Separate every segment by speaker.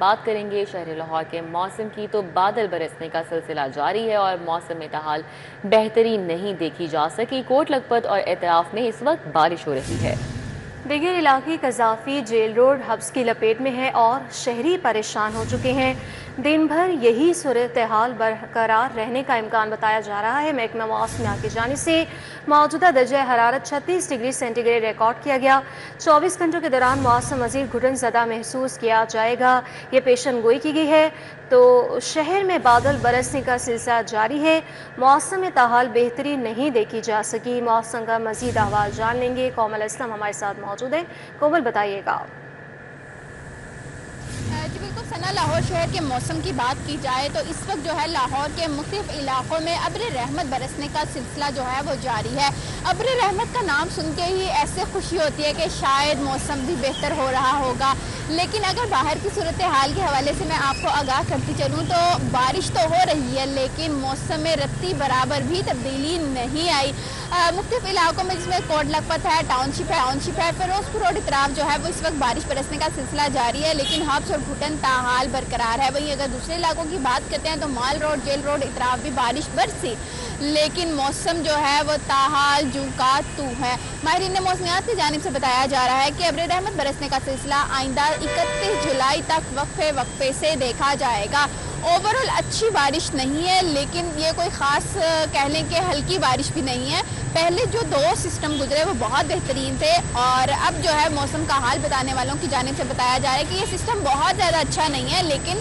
Speaker 1: بات کریں گے شہر لاہور کے موسم کی، تو بادل برسنے کا سلسلہ جاری ہے اور موسم میں تاحال بہتری نہیں دیکھی جا سکی۔ کوٹ لکھپت اور اطراف میں اس وقت بارش ہو رہی ہے۔
Speaker 2: دیگر علاقے قذافی جیل روڈ حبس کی لپیٹ میں ہے اور شہری پریشان ہو چکے ہیں۔ دن بھر یہی صورتحال برقرار رہنے کا امکان بتایا جا رہا ہے۔ محکمہ موسمیات کی جانب سے موجودہ درجہ حرارت 36 ڈگری سینٹی گریڈ ریکارڈ کیا گیا۔ 24 گھنٹوں کے دوران موسم مزید گھٹن زدہ محسوس کیا جائے گا، یہ پیشن گوئی کی گئی ہے۔ تو شہر میں بادل برسنے کا سلسلہ جاری ہے، موسم میں تاحال بہتری نہیں دیکھی جا سکی۔ موسم کا مزید احوال جان لیں گے، کومل اسلم ہمارے ساتھ موجود ہے۔ کومل بتائیے گا۔
Speaker 3: جی بالکل ثنا، لاہور شہر کے موسم کی بات کی جائے تو اس وقت جو ہے لاہور کے مختلف علاقوں میں ابر رحمت برسنے کا سلسلہ جو ہے وہ جاری ہے۔ ابر رحمت کا نام سن کے ہی ایسے خوشی ہوتی ہے کہ شاید موسم بھی بہتر ہو رہا ہوگا، لیکن اگر باہر کی صورتحال کے حوالے سے میں آپ کو آگاہ کرتی چلوں تو بارش تو ہو رہی ہے لیکن موسم میں رتی برابر بھی تبدیلی نہیں آئی۔ مختلف علاقوں میں جس میں کوٹ لکھپت ہے، ٹاؤن شپ ہے، فیروز پور روڈ اطراف جو ہے وہ اس وقت بارش برسنے کا سلسلہ جاری ہے، لیکن حبس اور گھٹن تاحال برقرار ہے۔ وہیں اگر دوسرے علاقوں کی بات کرتے ہیں تو مال روڈ، جیل روڈ اطراف بھی بارش برسی، لیکن موسم جو ہے وہ تاحال جو کا تو ہے۔ ماہرین موسمیات کی جانب سے بتایا جا رہا ہے کہ ابر رحمت برسنے کا سلسلہ آئندہ 31 جولائی تک وقفے سے دیکھا جائے گا۔ اوورال اچھی بارش نہیں ہے، لیکن یہ کوئی خاص کہہ لیں کہ ہلکی بارش بھی نہیں ہے۔ پہلے جو 2 سسٹم گزرے وہ بہت بہترین تھے اور اب جو ہے موسم کا حال بتانے والوں کی جانب سے بتایا جا رہا ہے کہ یہ سسٹم بہت زیادہ اچھا نہیں ہے، لیکن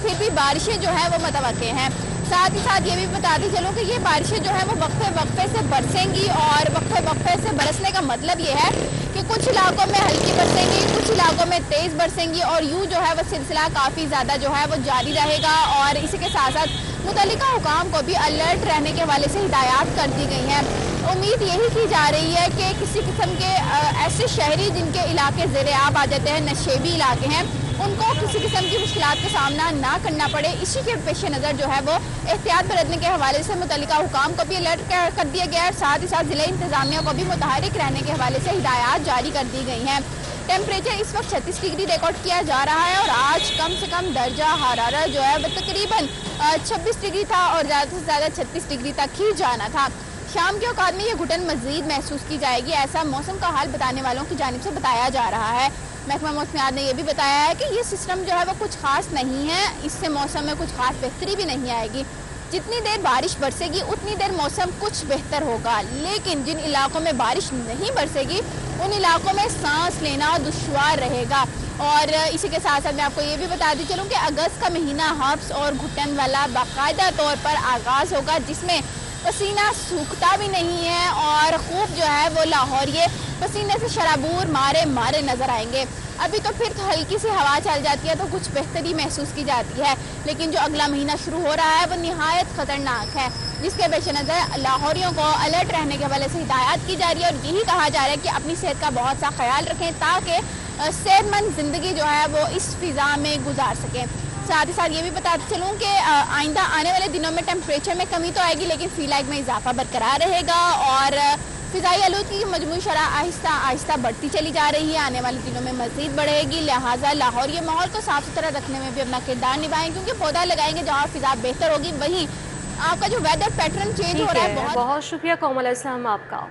Speaker 3: پھر بھی بارشیں جو ہیں وہ متوقع ہیں۔ ساتھ ہی ساتھ یہ بھی بتاتی چلوں کہ یہ بارشیں جو ہیں وہ وقفے سے برسیں گی اور وقفے سے برسنے کا مطلب یہ ہے کہ کچھ علاقوں میں ہلکی برسیں گی، کچھ علاقوں میں تیز برسیں گی اور یوں جو ہے وہ سلسلہ کافی زیادہ جو ہے وہ جاری رہے گا۔ اور اسی کے ساتھ ساتھ متعلقہ حکام کو بھی الرٹ رہنے کے حوالے سے ہدایات کر دی گئی ہیں۔ امید یہی کی جا رہی ہے کہ کسی قسم کے ایسے شہری جن کے علاقے زیر آب آ جاتے ہیں، نشیبی علاقے ہیں، ان کو کسی قسم کی مشکلات کا سامنا نہ کرنا پڑے، اسی کے پیش نظر جو ہے وہ احتیاط برتنے کے حوالے سے متعلقہ حکام کو بھی الرٹ کر دیا گیا ہے اور ساتھ ہی ساتھ ضلع انتظامیہ کو بھی متحرک رہنے کے حوالے سے ہدایات جاری کر دی گئی ہیں۔ ٹیمپریچر اس وقت 36 ڈگری ریکارڈ کیا جا رہا ہے اور آج کم سے کم درجہ حرارت جو ہے وہ تقریباً 26 ڈگری تھا اور زیادہ سے زیادہ 36 ڈگری تک ہی جانا تھا۔ شام کے اوقات میں یہ گھٹن مزید محسوس کی جائے گی، ایسا موسم کا حال بتانے والوں کی جانب سے بتایا جا رہا ہے۔ محکمہ موسمیات نے یہ بھی بتایا ہے کہ یہ سسٹم جو ہے وہ کچھ خاص نہیں ہے، اس سے موسم میں کچھ خاص بہتری بھی نہیں آئے گی۔ جتنی دیر بارش برسے گی اتنی دیر موسم کچھ بہتر ہوگا، لیکن جن علاقوں میں بارش نہیں برسے گی ان علاقوں میں سانس لینا دشوار رہے گا۔ اور اسی کے ساتھ ساتھ میں آپ کو یہ بھی بتاتی چلوں کہ اگست کا مہینہ حبس اور گھٹن والا باقاعدہ طور پر آغاز ہوگا، جس میں پسینہ سوکھتا بھی نہیں ہے اور خوب جو ہے وہ لاہوریے پسینے سے شرابور مارے نظر آئیں گے۔ ابھی تو پھر ہلکی سی ہوا چل جاتی ہے تو کچھ بہتری محسوس کی جاتی ہے، لیکن جو اگلا مہینہ شروع ہو رہا ہے وہ نہایت خطرناک ہے، جس کے پیش نظر لاہوریوں کو الرٹ رہنے کے حوالے سے ہدایات کی جا رہی ہے اور یہی کہا جا رہا ہے کہ اپنی صحت کا بہت سا خیال رکھیں تاکہ صحت مند زندگی جو ہے وہ اس فضا میں گزار سکیں۔ ساتھ ہی ساتھ یہ بھی بتاتے چلوں کہ آئندہ آنے والے دنوں میں ٹیمپریچر میں کمی تو آئے گی، لیکن فی الحال میں اضافہ برقرار رہے گا اور فضائی آلودگی کی مجموعی شرح آہستہ آہستہ بڑھتی چلی جا رہی ہے، آنے والے دنوں میں مزید بڑھے گی، لہٰذا لاہور یہ ماحول کو صاف ستھرا رکھنے میں بھی اپنا کردار نبھائیں، کیونکہ پودا لگائیں گے جہاں فضا بہتر ہوگی وہیں آپ کا جو ویدر پیٹرن چینج ہو رہا ہے۔
Speaker 2: بہت شکریہ کومل اسلم آپ کا۔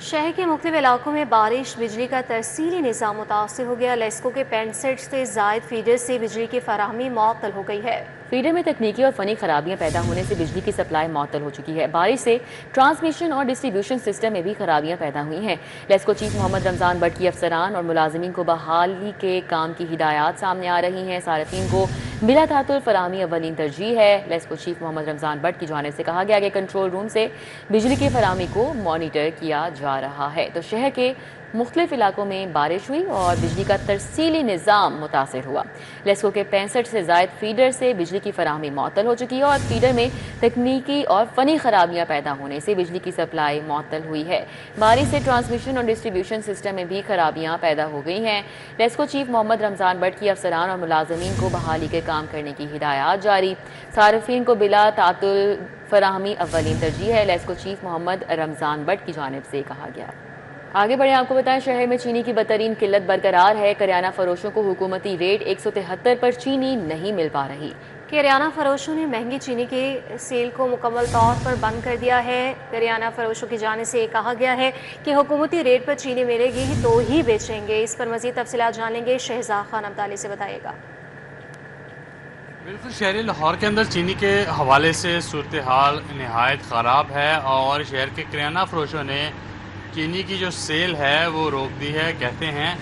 Speaker 2: شہر کے مختلف علاقوں میں بارش، بجلی کا ترسیلی نظام متاثر ہو گیا۔ لیسکو کے 65 سے زائد فیڈر سے بجلی کی فراہمی معطل ہو گئی ہے۔
Speaker 1: فیڈر میں تکنیکی اور فنی خرابیاں پیدا ہونے سے بجلی کی سپلائی معطل ہو چکی ہے۔ بارش سے ٹرانسمیشن اور ڈسٹریبیوشن سسٹم میں بھی خرابیاں پیدا ہوئی ہیں۔ LESCO chief Muhammad Ramzan but کی افسران اور ملازمین کو بحالی کے کام کی ہدایات سامنے آ رہی ہیں۔ صارفین کو بلا تعطل فراہمی اولین ترجیح ہے۔ LESCO chief Muhammad Ramzan but کی جانب سے کہا گیا کہ کنٹرول روم سے بجلی کی فراہمی کو مانیٹر کیا جا رہا ہے۔ تو شہر کے مختلف علاقوں میں بارش ہوئی اور بجلی کا ترسیلی نظام متاثر ہوا۔ لیسکو کے 65 سے زائد فیڈر سے بجلی کی فراہمی معطل ہو چکی ہے اور فیڈر میں تکنیکی اور فنی خرابیاں پیدا ہونے سے بجلی کی سپلائی معطل ہوئی ہے۔ بارش سے ٹرانسمیشن اور ڈسٹریبیوشن سسٹم میں بھی خرابیاں پیدا ہو گئی ہیں۔ LESCO chief Muhammad Ramzan but کی افسران اور ملازمین کو بحالی کے کام کرنے کی ہدایات جاری۔ صارفین کو بلا تعطل فراہمی اولین ترجیح ہے، LESCO chief Muhammad Ramzan but کی جانب سے کہا گیا۔ آگے بڑھیں، آپ کو بتائیں شہر میں چینی کی بدترین قلت برقرار ہے۔ کریانہ فروشوں کو حکومتی ریٹ 173 پر چینی نہیں مل پا رہی۔
Speaker 2: کریانہ فروشوں نے مہنگی چینی کی سیل کو مکمل طور پر بند کر دیا ہے۔ کریانہ فروشوں کی جانب سے کہا گیا ہے کہ حکومتی ریٹ پر چینی ملے گی تو ہی بیچیں گے۔ اس پر مزید تفصیلات جان لیں گے، شہزاد خان ابدالی سے بتائیے گا۔
Speaker 4: بالکل، شہری لاہور کے اندر چینی کے حوالے سے صورتحال نہایت خراب ہے اور شہر کے کریانہ فروشوں نے چینی کی جو سیل ہے وہ روک دی ہے۔ کہتے ہیں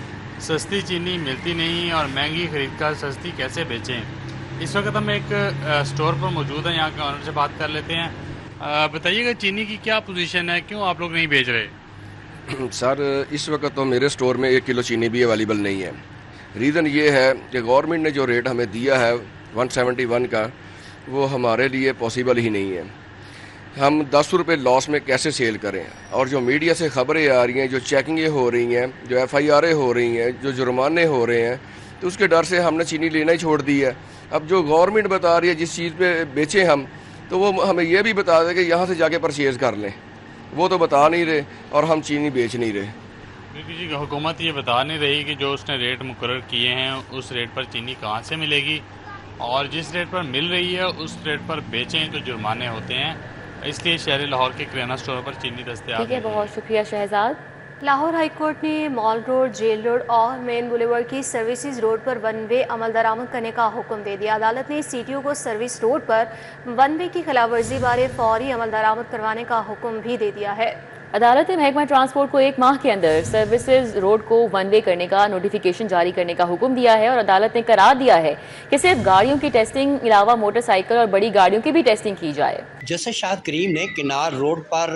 Speaker 4: سستی چینی ملتی نہیں اور مہنگی خرید کر سستی کیسے بیچیں۔ اس وقت ہم ایک سٹور پر موجود ہیں، یہاں کے آنر سے بات کر لیتے ہیں۔ بتائیے گا چینی کی کیا پوزیشن ہے، کیوں آپ لوگ نہیں بیچ رہے؟
Speaker 5: سر اس وقت تو میرے سٹور میں 1 کلو چینی بھی اویلیبل نہیں ہے۔ ریزن یہ ہے کہ گورنمنٹ نے جو ریٹ ہمیں دیا ہے 171 کا، وہ ہمارے لیے پاسبل ہی نہیں ہے۔ ہم 10 روپے لاس میں کیسے سیل کریں؟ اور جو میڈیا سے خبریں آ رہی ہیں، جو چیکنگیں ہو رہی ہیں، جو FIR ہو رہی ہیں، جو جرمانے ہو رہے ہیں، تو اس کے ڈر سے ہم نے چینی لینا ہی چھوڑ دی ہے۔ اب جو گورنمنٹ بتا رہی ہے جس چیز پہ بیچیں ہم، تو وہ ہمیں یہ بھی بتا دے کہ یہاں سے جا کے پرچیز کر لیں، وہ تو بتا نہیں رہے اور ہم چینی بیچ نہیں رہے۔
Speaker 4: کیونکہ حکومت یہ بتا نہیں رہی کہ جو اس نے ریٹ مقرر کیے ہیں اس ریٹ پر چینی کہاں سے ملے گی، اور جس ریٹ پر مل رہی ہے اس ریٹ پر بیچیں تو جرمانے ہوتے ہیں۔ اس لیے شہر لاہور کے کریانہ سٹور پر چینی دستیاب
Speaker 1: ٹھیک ہے، بہت شکریہ شہزاد۔
Speaker 2: لاہور ہائی کورٹ نے مال روڈ، جیل روڈ اور مین بولیورڈ کی سروسز روڈ پر ون وے عمل درآمد کرنے کا حکم دے دیا۔ عدالت نے CTO کو سروس روڈ پر ون وے کی خلاف ورزی بارے فوری عمل درآمد کروانے کا حکم بھی دے دیا ہے۔
Speaker 1: عدالت نے محکمہ ٹرانسپورٹ کو 1 ماہ کے اندر سروسز روڈ کو ون وے کرنے کا نوٹیفیکیشن جاری کرنے کا حکم دیا ہے، اور عدالت نے قرار دیا ہے کہ صرف گاڑیوں کی ٹیسٹنگ علاوہ موٹر سائیکل اور بڑی گاڑیوں کی بھی ٹیسٹنگ کی جائے۔
Speaker 6: جسٹس شاہد کریم نے کنار روڈ پر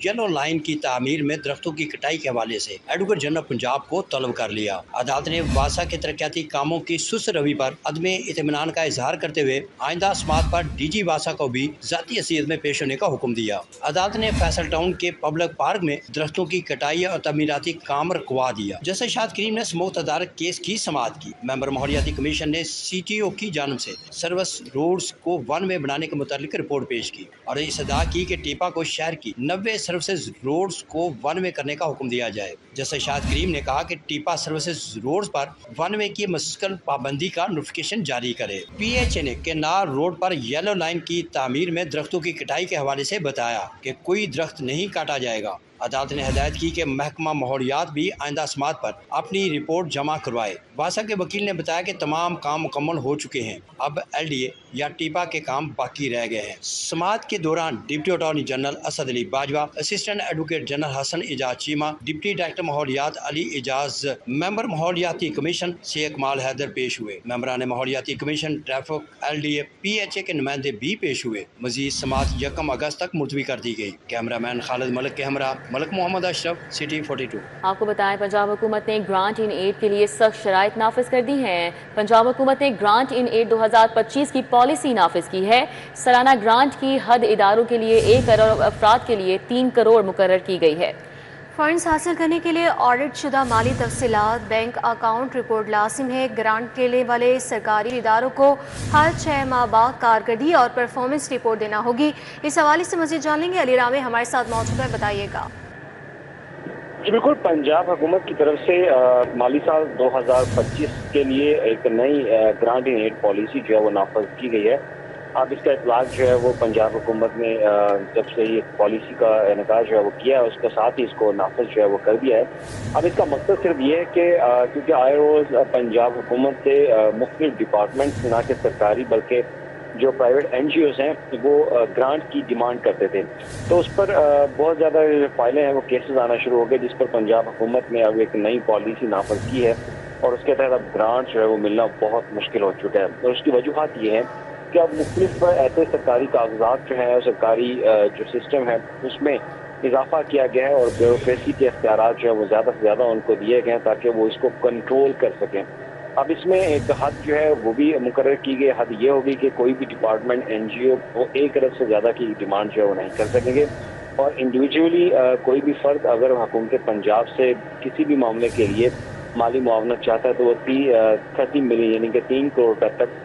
Speaker 6: یلو لائن کی تعمیر میں درختوں کی کٹائی کے حوالے سے ایڈوکیٹ جنرل پنجاب کو طلب کر لیا۔ عدالت نے واسا کے ترقیاتی کاموں کی سست روی پر عدم اطمینان کا اظہار کرتے ہوئے آئندہ سماعت پر DG واسا کو بھی ذاتی حیثیت میں پیش ہونے کا حکم دیا۔ عدالت نے فیصل ٹاؤن کے پبلک پارک میں درختوں کی کٹائی اور تعمیراتی کام رکوا دیا۔ جسٹس شاہد کریم نے سموت تدارک کیس کی سماعت کی۔ ممبر ماحولیاتی کمیشن نے CTO کی جانب سے سروس روڈز کو ون وے بنانے کے متعلق رپورٹ پیش کی اور اس ادعا کی کہ ٹیپا کو شہر کی 90 سروسز روڈز کو ون وے کرنے کا حکم دیا جائے۔ جسٹس شاہد کریم نے کہا کہ ٹیپا سروسز روڈز پر ون وے کی مسلسل پابندی کا نوٹیفیکیشن جاری کرے۔ PHA نے کنار روڈ پر یلو لائن کی تعمیر میں درختوں کی کٹائی کے حوالے سے بتایا کہ کوئی درخت نہیں کاٹا جائے گا۔ عدالت نے ہدایت کی کہ محکمہ ماحولیات بھی آئندہ سماعت پر اپنی رپورٹ جمع کروائے۔ واسا کے وکیل نے بتایا کہ تمام کام مکمل ہو چکے ہیں، اب LDA یا ٹیپا کے کام باقی رہ گئے ہیں۔ سماعت کے دوران ڈپٹی اٹارنی جنرل اسد علی باجوہ، اسسٹنٹ ایڈوکیٹ جنرل حسن اعجاز چیمہ، ڈپٹی ڈائریکٹر ماحولیات علی اعجاز، ممبر ماحولیاتی کمیشن شیخ مال حیدر پیش ہوئے۔ ممبران ماحولیاتی کمیشن، ٹریفک، LDA، PHA کے نمائندے بھی پیش ہوئے۔ مزید سماعت 1 اگست تک ملتوی کر دی گئی۔ کیمرہ مین خالد ملک کے ہمراہ ملک محمد اشرف، سٹی 42۔
Speaker 1: آپ کو بتائیں پنجاب حکومت نے گرانٹ ان ایڈ کے لیے سخت شرائط نافذ کر دی ہیں۔ پنجاب حکومت نے گرانٹ ان ایڈ 2025 کی پالیسی نافذ کی ہے۔ سالانہ گرانٹ کی حد اداروں کے لیے 1 کروڑ، افراد کے لیے 3 کروڑ مقرر کی گئی ہے۔
Speaker 2: فنڈز حاصل کرنے کے لیے آڈٹ شدہ مالی تفصیلات، بینک اکاؤنٹ رپورٹ لازم ہے۔ گرانٹ لینے والے سرکاری اداروں کو ہر 6 ماہ بعد کارکردگی اور پرفارمنس رپورٹ دینا ہوگی۔ اس حوالے سے مزید جان لیں گے، علی رامے ہمارے ساتھ موجود ہے، بتائیے گا۔
Speaker 7: جی بالکل، پنجاب حکومت کی طرف سے مالی سال 2025 کے لیے ایک نئی گرانٹ ان ایڈ پالیسی جو ہے وہ نافذ کی گئی ہے۔ اب اس کا اطلاق جو ہے وہ پنجاب حکومت نے جب سے یہ پالیسی کا انعقاد جو ہے وہ کیا ہے، اس کے ساتھ ہی اس کو نافذ جو ہے وہ کر دیا ہے۔ اب اس کا مقصد صرف یہ ہے کہ کیونکہ آئے روز پنجاب حکومت سے مختلف ڈپارٹمنٹس نہ کہ سرکاری بلکہ جو پرائیویٹ NGOs ہیں وہ گرانٹ کی ڈیمانڈ کرتے تھے، تو اس پر بہت زیادہ فائلیں ہیں وہ کیسز آنا شروع ہو گئے، جس پر پنجاب حکومت نے اب ایک نئی پالیسی نافذ کی ہے اور اس کے تحت اب گرانٹ جو ہے وہ ملنا بہت مشکل ہو چکا ہے۔ اور اس کی وجوہات یہ ہیں کہ اب مختلف ایسے سرکاری کاغذات جو ہیں اور سرکاری جو سسٹم ہے اس میں اضافہ کیا گیا ہے اور بیوروکریسی کے اختیارات جو ہے وہ زیادہ سے زیادہ ان کو دیے گئے ہیں تاکہ وہ اس کو کنٹرول کر سکیں۔ اب اس میں ایک حد جو ہے وہ بھی مقرر کی گئی، حد یہ ہوگی کہ کوئی بھی ڈپارٹمنٹ NGO وہ 1 ارب سے زیادہ کی ڈیمانڈ جو ہے وہ نہیں کر سکیں گے، اور انڈیویجولی کوئی بھی فرد اگر حکومت پنجاب سے کسی بھی معاملے کے لیے مالی معاونت چاہتا ہے تو وہ 30 ملین یعنی کہ 3 کروڑ روپے تک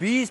Speaker 8: 20